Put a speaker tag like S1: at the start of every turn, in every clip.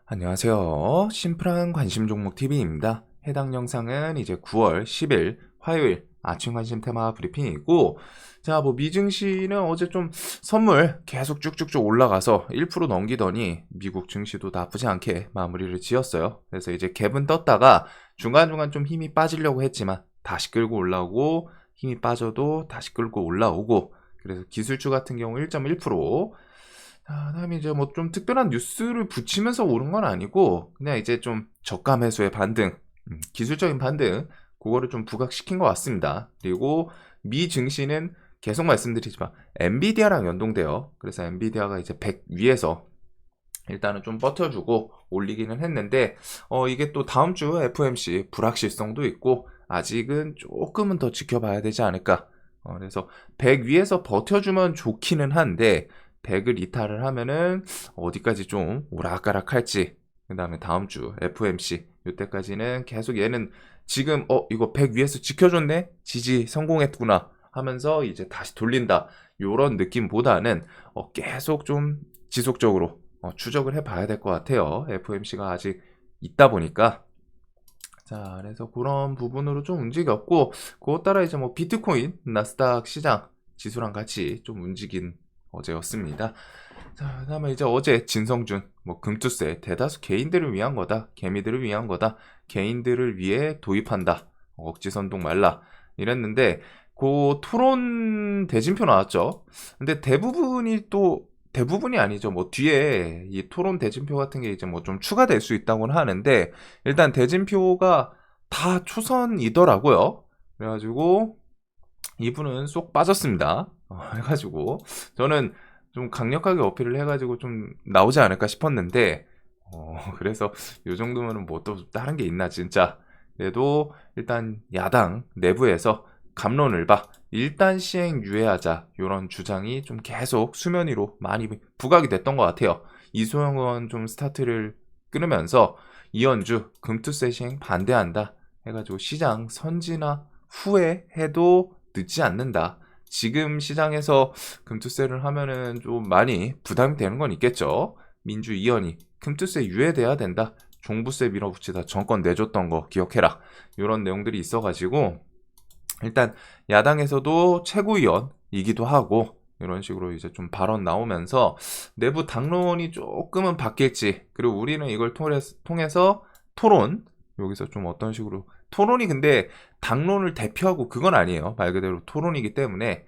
S1: 안녕하세요. 심플한 관심 종목 TV입니다. 해당 영상은 이제 9월 10일 화요일 아침 관심 테마 브리핑이고, 자, 미증시는 어제 좀 선물 계속 쭉쭉쭉 올라가서 1% 넘기더니 미국 증시도 나쁘지 않게 마무리를 지었어요. 그래서 이제 갭은 떴다가 중간중간 좀 힘이 빠지려고 했지만 다시 끌고 올라오고, 힘이 빠져도 다시 끌고 올라오고, 그래서 기술주 같은 경우 1.1%, 그다음에 이제 좀 특별한 뉴스를 붙이면서 오른 건 아니고 그냥 이제 좀 저가 매수의 반등, 기술적인 반등, 그거를 좀 부각시킨 것 같습니다. 그리고 미 증시는 계속 말씀드리지만 엔비디아랑 연동돼요. 그래서 엔비디아가 이제 100 위에서 일단은 좀 버텨주고 올리기는 했는데, 이게 또 다음 주 FOMC 불확실성도 있고 아직은 조금은 더 지켜봐야 되지 않을까. 그래서 100 위에서 버텨주면 좋기는 한데 100을 이탈을 하면은 어디까지 좀 오락가락할지, 그 다음에 다음 주 FOMC 이때까지는 계속 얘는 지금 이거 100 위에서 지켜줬네, 지지 성공했구나 하면서 이제 다시 돌린다, 요런 느낌보다는 계속 좀 지속적으로 추적을 해봐야 될 것 같아요. FOMC가 아직 있다 보니까. 자, 그래서 그런 부분으로 좀 움직였고, 그것 따라 이제 비트코인, 나스닥 시장 지수랑 같이 좀 움직인 어제였습니다. 자, 그다음에 이제 어제 진성준 금투세 대다수 개인들을 위한 거다, 개미들을 위한 거다, 개인들을 위해 도입한다, 억지 선동 말라 이랬는데, 그 토론 대진표 나왔죠. 근데 대부분이 아니죠. 뒤에 이 토론 대진표 같은 게 이제 좀 추가될 수 있다고는 하는데, 일단 대진표가 다 초선이더라고요. 그래가지고 이분은 쏙 빠졌습니다. 해가지고 저는 좀 강력하게 어필을 해가지고 좀 나오지 않을까 싶었는데, 그래서 요 정도면은 또 다른 게 있나 진짜. 그래도 일단 야당 내부에서 갑론을 봐, 일단 시행 유예하자, 요런 주장이 좀 계속 수면 위로 많이 부각이 됐던 것 같아요. 이소영 의원 좀 스타트를 끊으면서 이현주 금투세 시행 반대한다 해가지고 시장 선진화 후에 해도 늦지 않는다. 지금 시장에서 금투세를 하면은 좀 많이 부담이 되는 건 있겠죠. 민주 이현이 금투세 유예돼야 된다, 종부세 밀어붙이다 정권 내줬던 거 기억해라, 이런 내용들이 있어가지고 일단 야당에서도 최고위원이기도 하고 이런 식으로 이제 좀 발언 나오면서 내부 당론이 조금은 바뀔지, 그리고 우리는 이걸 통해서 토론, 여기서 좀 어떤 식으로 토론이, 근데 당론을 대표하고 그건 아니에요. 말 그대로 토론이기 때문에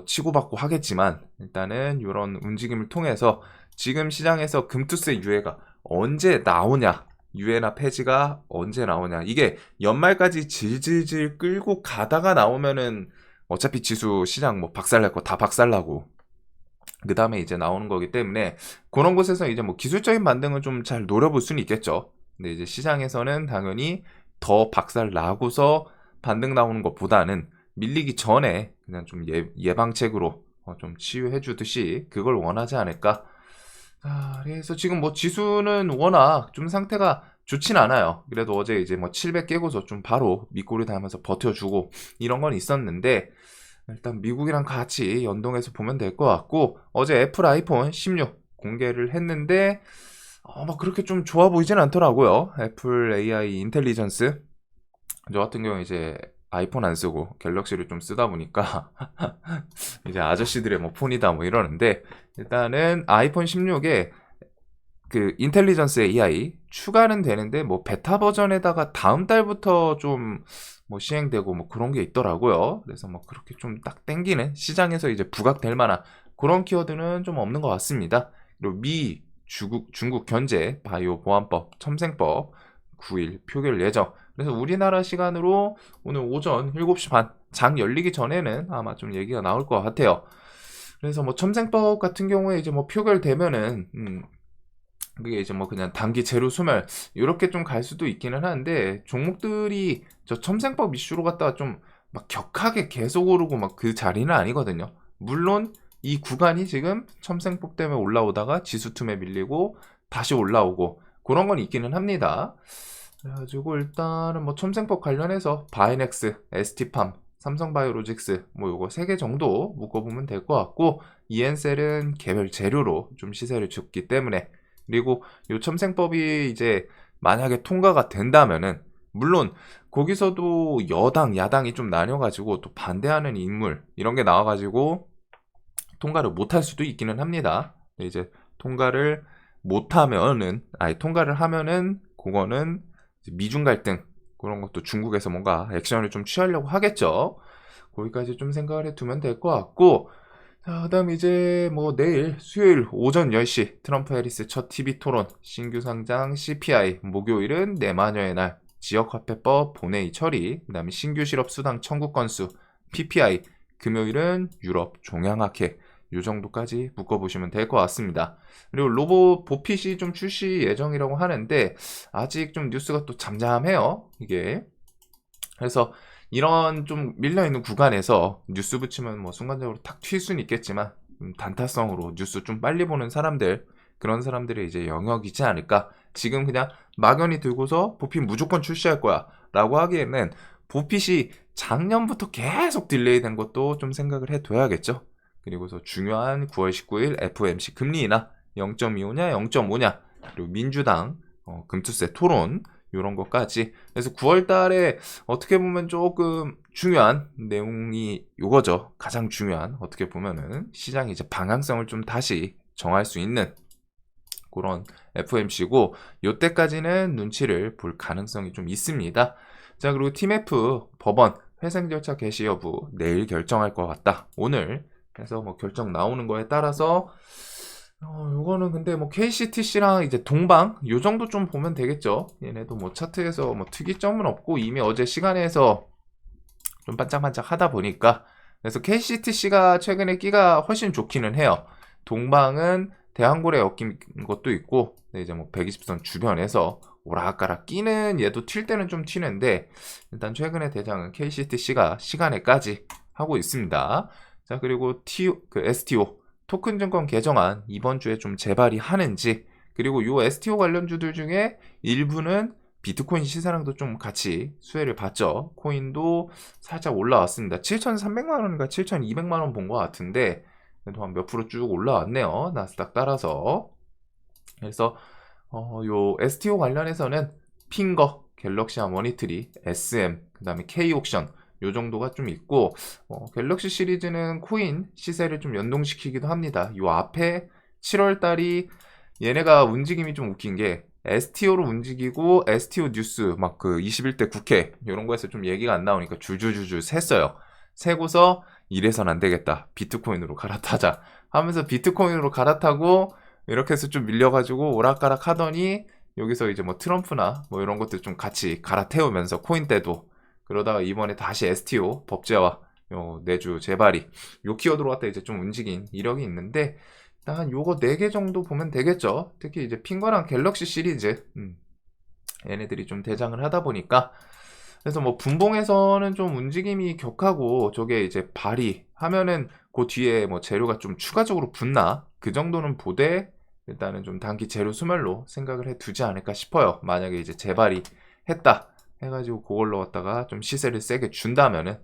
S1: 치고받고 하겠지만 일단은 이런 움직임을 통해서 지금 시장에서 금투세 유예가 언제 나오냐, 유예나 폐지가 언제 나오냐, 이게 연말까지 질질질 끌고 가다가 나오면은 어차피 지수 시장 박살날 거 다 박살나고 그 다음에 이제 나오는 거기 때문에, 그런 곳에서 이제 기술적인 반등을 좀 잘 노려볼 수는 있겠죠. 근데 이제 시장에서는 당연히 더 박살 나고서 반등 나오는 것보다는 밀리기 전에 그냥 좀 예방책으로 좀 치유해 주듯이 그걸 원하지 않을까. 그래서 지금 지수는 워낙 좀 상태가 좋진 않아요. 그래도 어제 이제 700 깨고서 좀 바로 밑꼬리 달면서 버텨주고 이런 건 있었는데, 일단 미국이랑 같이 연동해서 보면 될 것 같고, 어제 애플 아이폰 16 공개를 했는데 그렇게 좀 좋아 보이진 않더라고요. 애플 AI 인텔리전스, 저 같은 경우 이제 아이폰 안 쓰고 갤럭시를 좀 쓰다 보니까 이제 아저씨들의 폰이다 이러는데, 일단은 아이폰 16에 그 인텔리전스 AI 추가는 되는데 베타 버전에다가 다음 달부터 좀 시행되고 그런 게 있더라고요. 그래서 그렇게 좀 딱 땡기는, 시장에서 이제 부각될 만한 그런 키워드는 좀 없는 것 같습니다. 그리고 중국 견제 바이오 보안법 첨생법 9일 표결 예정. 그래서 우리나라 시간으로 오늘 오전 7시 반 장 열리기 전에는 아마 좀 얘기가 나올 것 같아요. 그래서 첨생법 같은 경우에 이제 표결되면은 그게 이제 그냥 단기 재료 소멸 이렇게 좀 갈 수도 있기는 한데, 종목들이 저 첨생법 이슈로 갖다가 좀 격하게 계속 오르고 그 자리는 아니거든요. 물론 이 구간이 지금 첨생법 때문에 올라오다가 지수 틈에 밀리고 다시 올라오고 그런 건 있기는 합니다. 그래가지고 일단은 첨생법 관련해서 바이넥스, ST팜, 삼성바이오로직스 요거 3개 정도 묶어보면 될 것 같고, 이엔셀은 개별 재료로 좀 시세를 줬기 때문에 그리고 요 첨생법이 이제 만약에 통과가 된다면은 물론 거기서도 여당, 야당이 좀 나뉘어가지고 또 반대하는 인물 이런 게 나와가지고 통과를 못할 수도 있기는 합니다. 근데 이제 통과를 못하면은, 아니 통과를 하면은 그거는 미중 갈등 그런 것도 중국에서 뭔가 액션을 좀 취하려고 하겠죠. 거기까지 좀 생각을 해두면 될 것 같고, 자, 그다음 이제 뭐 내일 수요일 오전 10시 트럼프 해리스 첫 TV 토론, 신규 상장 CPI, 목요일은 내마녀의 날, 지역화폐법 본회의 처리, 그다음에 신규 실업 수당 청구 건수, PPI, 금요일은 유럽 종양학회, 요 정도까지 묶어보시면 될 것 같습니다. 그리고 로봇 보핏이 좀 출시 예정이라고 하는데 아직 좀 뉴스가 또 잠잠해요, 이게. 그래서 이런 좀 밀려있는 구간에서 뉴스 붙이면 뭐 순간적으로 탁 튈 수는 있겠지만 단타성으로 뉴스 좀 빨리 보는 사람들, 그런 사람들의 이제 영역이지 않을까. 지금 그냥 막연히 들고서 보핏 무조건 출시할 거야 라고 하기에는 보핏이 작년부터 계속 딜레이 된 것도 좀 생각을 해둬야겠죠. 그리고서 중요한 9월 19일 FOMC 금리 인하 0.25냐 0.5냐, 그리고 민주당 금투세 토론, 이런 것까지. 그래서 9월 달에 어떻게 보면 조금 중요한 내용이 요거죠. 가장 중요한, 어떻게 보면은 시장이 이제 방향성을 좀 다시 정할 수 있는 그런 FOMC고, 요때까지는 눈치를 볼 가능성이 좀 있습니다. 자, 그리고 TMF 법원 회생 절차 개시 여부 내일 결정할 것 같다. 오늘 그래서 뭐 결정 나오는 거에 따라서 요거는 근데 뭐 KCTC랑 이제 동방 요 정도 좀 보면 되겠죠. 얘네도 뭐 차트에서 뭐 특이점은 없고 이미 어제 시간에서 좀 반짝반짝 하다 보니까. 그래서 KCTC가 최근에 끼가 훨씬 좋기는 해요. 동방은 대한고래 엮인 것도 있고, 이제 뭐 120선 주변에서 오락가락 끼는, 얘도 튈 때는 좀 튀는데 일단 최근에 대장은 KCTC가 시간에까지 하고 있습니다. 자, 그리고 STO 토큰 증권 개정안 이번 주에 좀 재발이 하는지, 그리고 요 STO 관련주들 중에 일부는 비트코인 시세랑도 좀 같이 수혜를 봤죠. 코인도 살짝 올라왔습니다. 7,300만 원인가 7,200만 원 본 것 같은데 그래도 한 몇 프로 쭉 올라왔네요. 나스닥 따라서. 그래서 요 STO 관련해서는 핑거, 갤럭시와 머니트리, SM, 그 다음에 K옥션 요 정도가 좀 있고, 갤럭시 시리즈는 코인 시세를 좀 연동시키기도 합니다. 요 앞에 7월 달이 얘네가 움직임이 좀 웃긴 게 STO로 움직이고 STO 뉴스 막 그 21대 국회 이런 거에서 좀 얘기가 안 나오니까 줄줄줄줄 샜어요. 세고서 이래선 안 되겠다, 비트코인으로 갈아타자 하면서 비트코인으로 갈아타고 이렇게 해서 좀 밀려가지고 오락가락 하더니 여기서 이제 뭐 트럼프나 뭐 이런 것들 좀 같이 갈아태우면서 코인 때도, 그러다가 이번에 다시 STO 법제화 내주 재발이 요 키워드로 갖다 이제 좀 움직인 이력이 있는데, 한 요거 4개 정도 보면 되겠죠. 특히 이제 핑거랑 갤럭시 시리즈 얘네들이 좀 대장을 하다 보니까. 그래서 뭐 분봉에서는 좀 움직임이 격하고 저게 이제 발휘하면은 그 뒤에 뭐 재료가 좀 추가적으로 붙나, 그 정도는 보되 일단은 좀 단기 재료 소멸로 생각을 해 두지 않을까 싶어요. 만약에 이제 재발이 했다 해가지고 그걸로 갖다가 좀 시세를 세게 준다면은.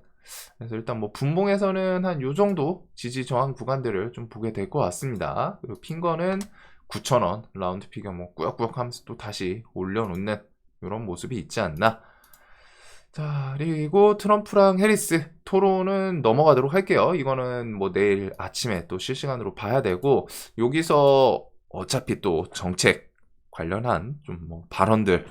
S1: 그래서 일단 뭐 분봉에서는 한 요 정도 지지 저항 구간들을 좀 보게 될 것 같습니다. 그리고 핑거는 9,000원 라운드 피겨 뭐 꾸역꾸역 하면서 또 다시 올려놓는 이런 모습이 있지 않나. 자, 그리고 트럼프랑 해리스 토론은 넘어가도록 할게요. 이거는 뭐 내일 아침에 또 실시간으로 봐야 되고, 여기서 어차피 또 정책 관련한 좀 뭐 발언들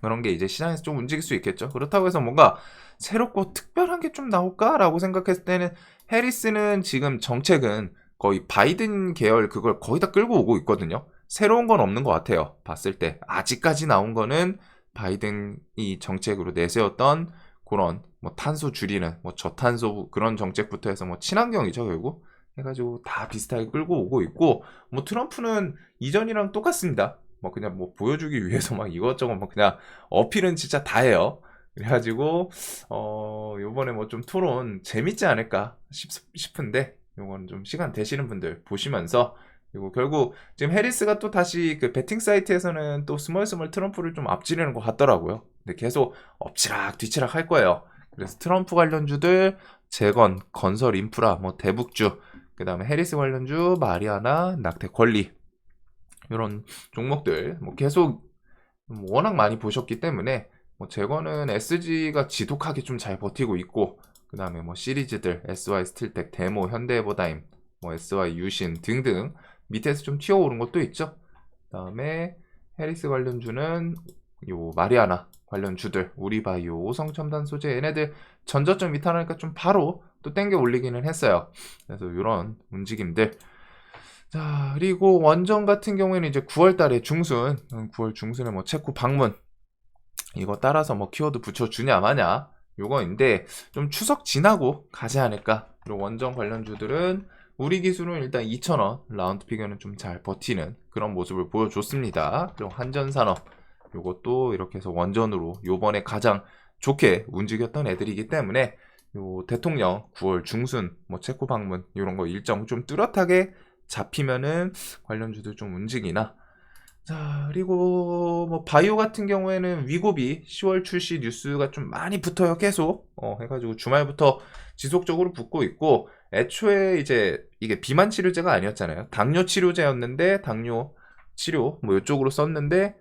S1: 그런 게 이제 시장에서 좀 움직일 수 있겠죠. 그렇다고 해서 뭔가 새롭고 특별한 게 좀 나올까라고 생각했을 때는 해리스는 지금 정책은 거의 바이든 계열 그걸 거의 다 끌고 오고 있거든요. 새로운 건 없는 것 같아요. 봤을 때 아직까지 나온 거는 바이든이 정책으로 내세웠던 그런 뭐 탄소 줄이는 뭐 저탄소 그런 정책부터 해서 뭐 친환경이죠 결국, 해가지고 다 비슷하게 끌고 오고 있고, 뭐 트럼프는 이전이랑 똑같습니다. 뭐 그냥 뭐 보여주기 위해서 막 이것저것 뭐 그냥 어필은 진짜 다 해요. 그래가지고 요번에 뭐 좀 토론 재밌지 않을까 싶은데, 요건 좀 시간 되시는 분들 보시면서. 그리고 결국 지금 해리스가 또 다시 그 베팅 사이트에서는 또 스멀스멀 트럼프를 좀 앞지르는 것 같더라고요. 근데 계속 엎치락 뒤치락 할 거예요. 그래서 트럼프 관련주들 재건, 건설 인프라, 뭐 대북주, 그 다음에 해리스 관련주 마리아나, 낙태 권리 이런 종목들 뭐 계속 워낙 많이 보셨기 때문에 뭐 제거는 SG가 지독하게 좀 잘 버티고 있고, 그 다음에 뭐 시리즈들 SY 스틸텍, 데모, 현대해보다임, 뭐 SY 유신 등등 밑에서 좀 튀어오른 것도 있죠. 그 다음에 해리스 관련주는 요 마리아나 관련주들, 우리바이오, 오성첨단 소재, 얘네들 전저점 이탈하니까 좀 바로 또 땡겨 올리기는 했어요. 그래서 이런 움직임들. 자, 그리고 원전 같은 경우에는 이제 9월 달에 중순, 9월 중순에 뭐 체코 방문, 이거 따라서 뭐 키워드 붙여주냐 마냐 요거인데, 좀 추석 지나고 가지 않을까. 그리고 원전 관련주들은 우리 기술은 일단 2,000원 라운드 피겨는 좀 잘 버티는 그런 모습을 보여줬습니다. 그리고 한전산업 요것도 이렇게 해서 원전으로 요번에 가장 좋게 움직였던 애들이기 때문에 요 대통령 9월 중순 뭐 체코 방문 이런 거 일정 좀 뚜렷하게 잡히면은 관련주들 좀 움직이나. 자, 그리고 뭐 바이오 같은 경우에는 위고비 10월 출시 뉴스가 좀 많이 붙어요. 계속 해가지고 주말부터 지속적으로 붙고 있고, 애초에 이제 이게 비만 치료제가 아니었잖아요. 당뇨 치료제였는데 당뇨 치료 뭐 이쪽으로 썼는데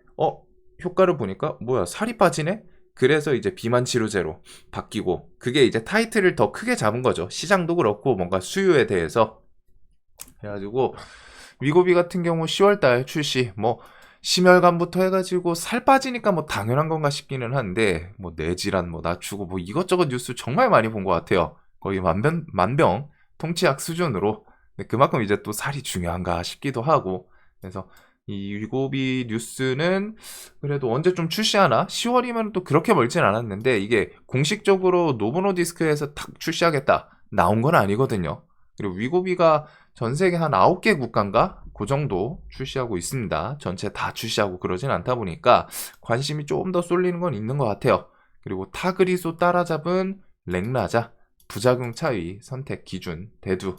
S1: 효과를 보니까 뭐야, 살이 빠지네. 그래서 이제 비만 치료제로 바뀌고, 그게 이제 타이틀을 더 크게 잡은 거죠. 시장도 그렇고 뭔가 수요에 대해서. 그래가지고 위고비 같은 경우 10월달 출시, 뭐 심혈관부터 해가지고 살 빠지니까 뭐 당연한 건가 싶기는 한데, 뭐 뇌질환 뭐 낮추고 뭐 이것저것 뉴스 정말 많이 본 것 같아요. 거의 만병 통치약 수준으로. 근데 그만큼 이제 또 살이 중요한가 싶기도 하고. 그래서 이 위고비 뉴스는 그래도 언제 좀 출시하나? 10월이면 또 그렇게 멀진 않았는데, 이게 공식적으로 노보노디스크에서 탁 출시하겠다 나온 건 아니거든요. 그리고 위고비가 전 세계 한 9개 국가인가? 그 정도 출시하고 있습니다. 전체 다 출시하고 그러진 않다 보니까 관심이 조금 더 쏠리는 건 있는 것 같아요. 그리고 타그리소 따라잡은 렉라자, 부작용 차이, 선택 기준, 대두.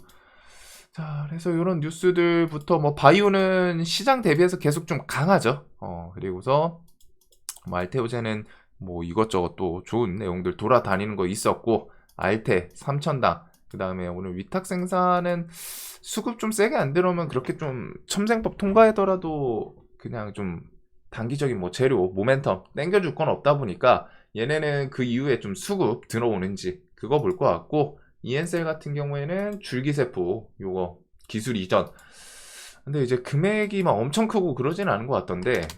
S1: 자, 그래서 이런 뉴스들부터 뭐 바이오는 시장 대비해서 계속 좀 강하죠. 그리고서 뭐 알테오제는 뭐 이것저것 또 좋은 내용들 돌아다니는 거 있었고, 알테 3,000당, 그 다음에 오늘 위탁 생산은 수급 좀 세게 안 들어오면 그렇게 좀 첨생법 통과하더라도 그냥 좀 단기적인 뭐 재료 모멘텀 땡겨줄 건 없다 보니까, 얘네는 그 이후에 좀 수급 들어오는지 그거 볼 것 같고, EN셀 같은 경우에는 줄기세포 요거 기술 이전. 근데 이제 금액이 막 엄청 크고 그러진 않은 것 같던데,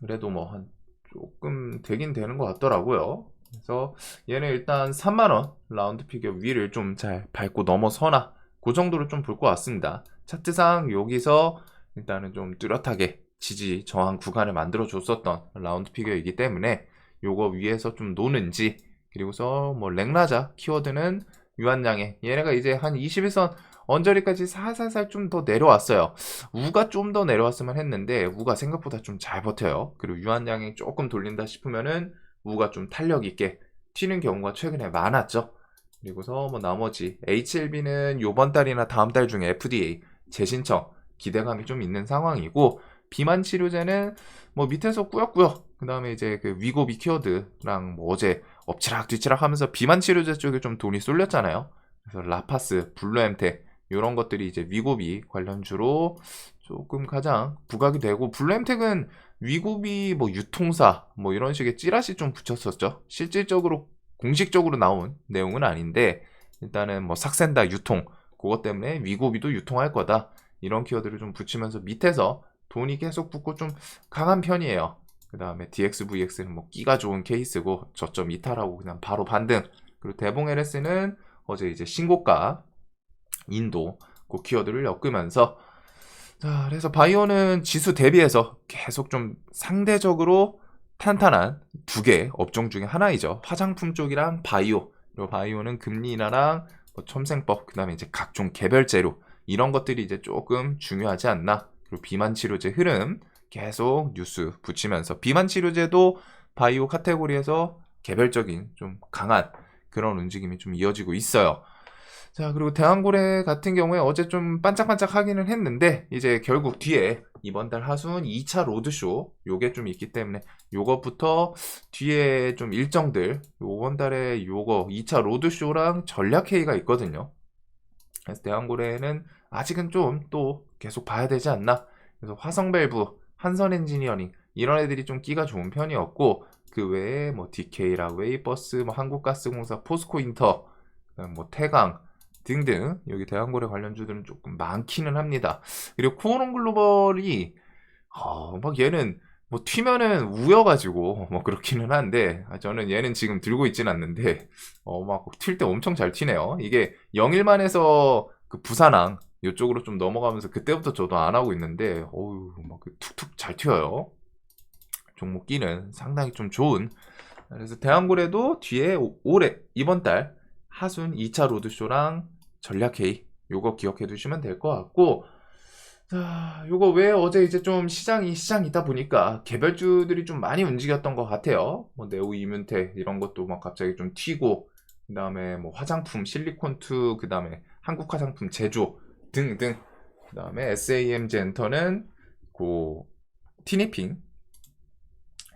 S1: 그래도 뭐 한 조금 되긴 되는 것 같더라고요. 그래서 얘는 일단 3만원 라운드 피겨 위를 좀 잘 밟고 넘어서나 그 정도로 좀 볼 것 같습니다. 차트상 여기서 일단은 좀 뚜렷하게 지지 저항 구간을 만들어 줬었던 라운드 피겨이기 때문에 요거 위에서 좀 노는지. 그리고서 뭐 렉라자 키워드는 유한양의, 얘네가 이제 한 21선 언저리까지 살살살 좀 더 내려왔어요. 우가 좀 더 내려왔으면 했는데 우가 생각보다 좀 잘 버텨요. 그리고 유한양이 조금 돌린다 싶으면은 우가 좀 탄력 있게 튀는 경우가 최근에 많았죠. 그리고서 뭐 나머지 HLB는 요번 달이나 다음 달 중에 FDA 재신청 기대감이 좀 있는 상황이고, 비만 치료제는 뭐 밑에서 꾸역꾸역, 그 다음에 이제 그 위고비 키워드랑 뭐 어제 엎치락 뒤치락 하면서 비만 치료제 쪽에 좀 돈이 쏠렸잖아요. 그래서 라파스, 블루엠텍 이런 것들이 이제 위고비 관련주로 조금 가장 부각이 되고, 블루엠텍은 위고비 뭐 유통사 뭐 이런 식의 찌라시 좀 붙였었죠. 실질적으로 공식적으로 나온 내용은 아닌데, 일단은 뭐 삭센다 유통 그것 때문에 위고비도 유통할 거다 이런 키워드를 좀 붙이면서 밑에서 돈이 계속 붙고 좀 강한 편이에요. 그 다음에 DXVX는 뭐 끼가 좋은 케이스고 저점 이탈하고 그냥 바로 반등. 그리고 대봉 LS는 어제 이제 신고가 인도 그 키워드를 엮으면서, 자, 그래서 바이오는 지수 대비해서 계속 좀 상대적으로 탄탄한 두 개 업종 중에 하나이죠. 화장품 쪽이랑 바이오. 그리고 바이오는 금리 인하랑 뭐 첨생법, 그다음에 이제 각종 개별 재료 이런 것들이 이제 조금 중요하지 않나. 그리고 비만 치료제 흐름 계속 뉴스 붙이면서, 비만 치료제도 바이오 카테고리에서 개별적인 좀 강한 그런 움직임이 좀 이어지고 있어요. 자, 그리고 대왕고래 같은 경우에 어제 좀 반짝반짝 하기는 했는데, 이제 결국 뒤에 이번 달 하순 2차 로드쇼 요게 좀 있기 때문에 요것부터 뒤에 좀 일정들, 요번 달에 요거 2차 로드쇼랑 전략회의가 있거든요. 그래서 대왕고래는 아직은 좀 또 계속 봐야 되지 않나. 그래서 화성밸브, 한선엔지니어링 이런 애들이 좀 끼가 좋은 편이었고, 그 외에 뭐 DK라, 웨이버스, 뭐 한국가스공사, 포스코인터, 뭐 태강 등등 여기 대한고래 관련주들은 조금 많기는 합니다. 그리고 쿠오롱 글로벌이 막 얘는 뭐 튀면은 우여가지고 뭐 그렇기는 한데, 저는 얘는 지금 들고 있진 않는데 막 튈 때 엄청 잘 튀네요. 이게 영일만에서 그 부산항 이쪽으로 좀 넘어가면서 그때부터 저도 안 하고 있는데 어우 막 툭툭 잘 튀어요. 종목 끼는 상당히 좀 좋은. 그래서 대한고래도 뒤에 올해 이번 달 하순 2차 로드쇼랑 전략회의 요거 기억해 두시면 될 것 같고, 자, 요거 왜 어제 이제 좀 시장이다 보니까 개별주들이 좀 많이 움직였던 것 같아요. 뭐 네오 이문테 이런 것도 막 갑자기 좀 튀고, 그 다음에 뭐 화장품 실리콘2, 그 다음에 한국 화장품 제조 등등, 그 다음에 SAMG 엔터는 그 티니핑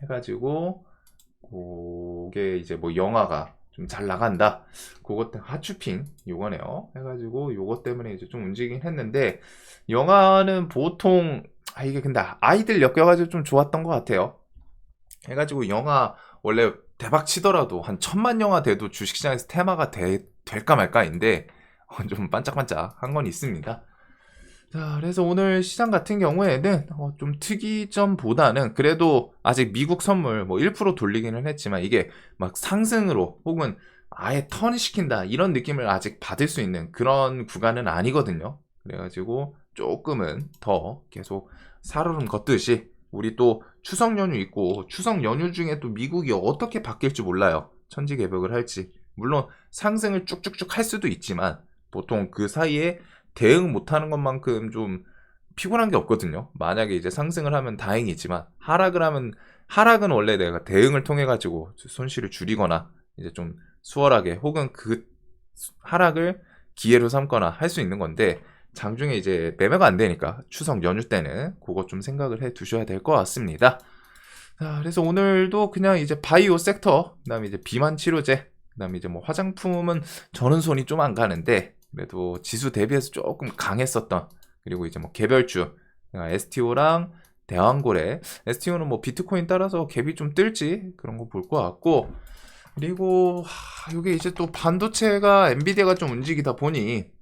S1: 해가지고 그게 이제 뭐 영화가 좀 잘 나간다. 그것 때문에 하추핑 요거네요. 해가지고 요것 때문에 이제 좀 움직이긴 했는데, 영화는 보통 이게 근데 아이들 엮여가지고 좀 좋았던 것 같아요. 해가지고 영화 원래 대박 치더라도 한 1000만 영화 돼도 주식시장에서 테마가 될까 말까인데 좀 반짝반짝한 건 있습니다. 자, 그래서 오늘 시장 같은 경우에는 좀 특이점보다는 그래도 아직 미국 선물 뭐 1% 돌리기는 했지만 이게 막 상승으로 혹은 아예 턴시킨다 이런 느낌을 아직 받을 수 있는 그런 구간은 아니거든요. 그래가지고 조금은 더 계속 살얼음 걷듯이, 우리 또 추석 연휴 있고 추석 연휴 중에 또 미국이 어떻게 바뀔지 몰라요. 천지개벽을 할지. 물론 상승을 쭉쭉쭉 할 수도 있지만 보통 그 사이에 대응 못하는 것만큼 좀 피곤한 게 없거든요. 만약에 이제 상승을 하면 다행이지만 하락은 원래 내가 대응을 통해 가지고 손실을 줄이거나 이제 좀 수월하게 혹은 그 하락을 기회로 삼거나 할 수 있는 건데, 장중에 이제 매매가 안 되니까 추석 연휴 때는 그거 좀 생각을 해 두셔야 될 것 같습니다. 자, 그래서 오늘도 그냥 이제 바이오 섹터, 그다음에 이제 비만 치료제, 그다음에 이제 뭐 화장품은 저는 손이 좀 안 가는데 그래도 지수 대비해서 조금 강했었던, 그리고 이제 뭐 개별주 STO랑 대왕고래, STO는 뭐 비트코인 따라서 갭이 좀 뜰지 그런 거 볼 것 같고, 그리고 이게 이제 또 반도체가 엔비디아가 좀 움직이다 보니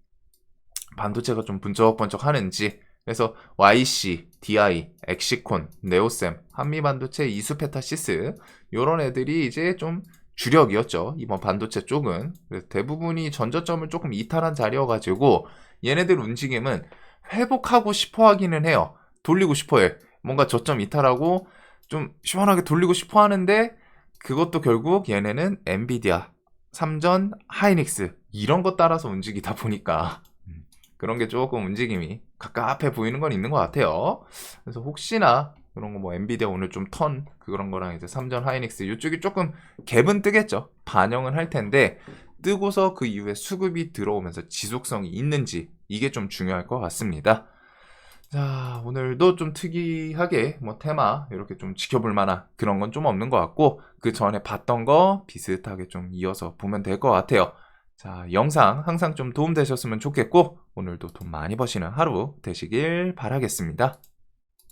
S1: 반도체가 좀 번쩍번쩍 하는지, 그래서 YC, DI, 엑시콘, 네오셈, 한미반도체, 이수페타시스 요런 애들이 이제 좀 주력이었죠. 이번 반도체 쪽은. 그래서 대부분이 전저점을 조금 이탈한 자리여가지고 얘네들 움직임은 회복하고 싶어 하기는 해요. 돌리고 싶어 해. 뭔가 저점 이탈하고 좀 시원하게 돌리고 싶어 하는데, 그것도 결국 얘네는 엔비디아, 삼전, 하이닉스 이런 거 따라서 움직이다 보니까 그런 게 조금 움직임이 갑갑해 보이는 건 있는 것 같아요. 그래서 혹시나 그런 거 뭐 엔비디아 오늘 좀 그런 거랑 이제 삼전 하이닉스 이쪽이 조금 갭은 뜨겠죠. 반영은 할 텐데, 뜨고서 그 이후에 수급이 들어오면서 지속성이 있는지 이게 좀 중요할 것 같습니다. 자, 오늘도 좀 특이하게 뭐 테마 이렇게 좀 지켜볼 만한 그런 건 좀 없는 것 같고, 그 전에 봤던 거 비슷하게 좀 이어서 보면 될 것 같아요. 자, 영상 항상 좀 도움 되셨으면 좋겠고 오늘도 돈 많이 버시는 하루 되시길 바라겠습니다.